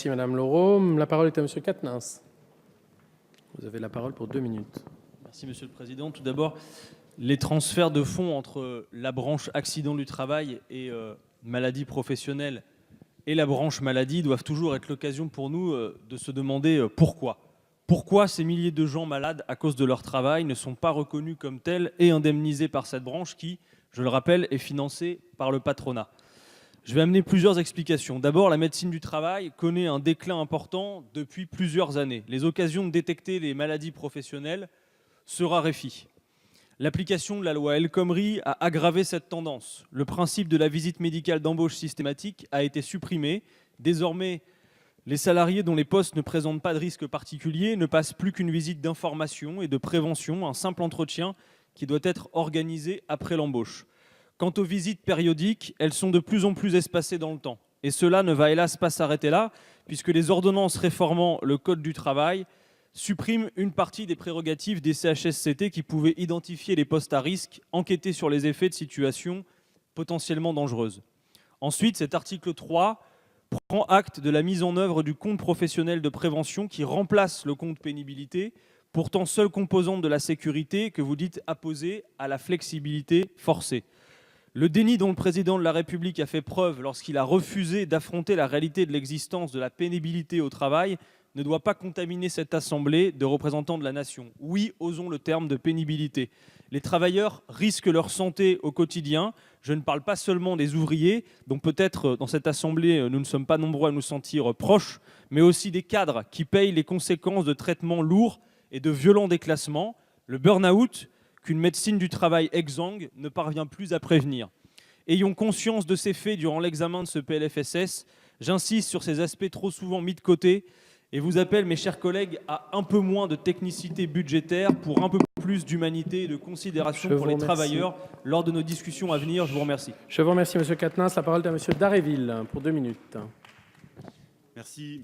Merci Madame Laureau. La parole est à Monsieur Quatennens. Vous avez la parole pour 2 minutes. Merci Monsieur le Président. Tout d'abord, les transferts de fonds entre la branche accident du travail et maladie professionnelle et la branche maladie doivent toujours être l'occasion pour nous de se demander pourquoi. Pourquoi ces milliers de gens malades à cause de leur travail ne sont pas reconnus comme tels et indemnisés par cette branche qui, je le rappelle, est financée par le patronat. Je vais amener plusieurs explications. D'abord, la médecine du travail connaît un déclin important depuis plusieurs années. Les occasions de détecter les maladies professionnelles se raréfient. L'application de la loi El Khomri a aggravé cette tendance. Le principe de la visite médicale d'embauche systématique a été supprimé. Désormais, les salariés dont les postes ne présentent pas de risque particulier ne passent plus qu'une visite d'information et de prévention, un simple entretien qui doit être organisé après l'embauche. Quant aux visites périodiques, elles sont de plus en plus espacées dans le temps. Et cela ne va hélas pas s'arrêter là, puisque les ordonnances réformant le Code du travail suppriment une partie des prérogatives des CHSCT qui pouvaient identifier les postes à risque, enquêter sur les effets de situations potentiellement dangereuses. Ensuite, cet article 3 prend acte de la mise en œuvre du compte professionnel de prévention qui remplace le compte pénibilité, pourtant seule composante de la sécurité que vous dites apposée à la flexibilité forcée. Le déni dont le président de la République a fait preuve lorsqu'il a refusé d'affronter la réalité de l'existence de la pénibilité au travail ne doit pas contaminer cette assemblée de représentants de la nation. Oui, osons le terme de pénibilité. Les travailleurs risquent leur santé au quotidien. Je ne parle pas seulement des ouvriers, dont peut-être dans cette assemblée nous ne sommes pas nombreux à nous sentir proches, mais aussi des cadres qui payent les conséquences de traitements lourds et de violents déclassements, le burn-out qu'une médecine du travail exsangue ne parvient plus à prévenir. Ayons conscience de ces faits durant l'examen de ce PLFSS. J'insiste sur ces aspects trop souvent mis de côté et vous appelle, mes chers collègues, à un peu moins de technicité budgétaire pour un peu plus d'humanité et de considération pour les travailleurs lors de nos discussions à venir. Je vous remercie. Je vous remercie, Monsieur Quatennens. La parole est à Monsieur Dharréville pour 2 minutes. Merci.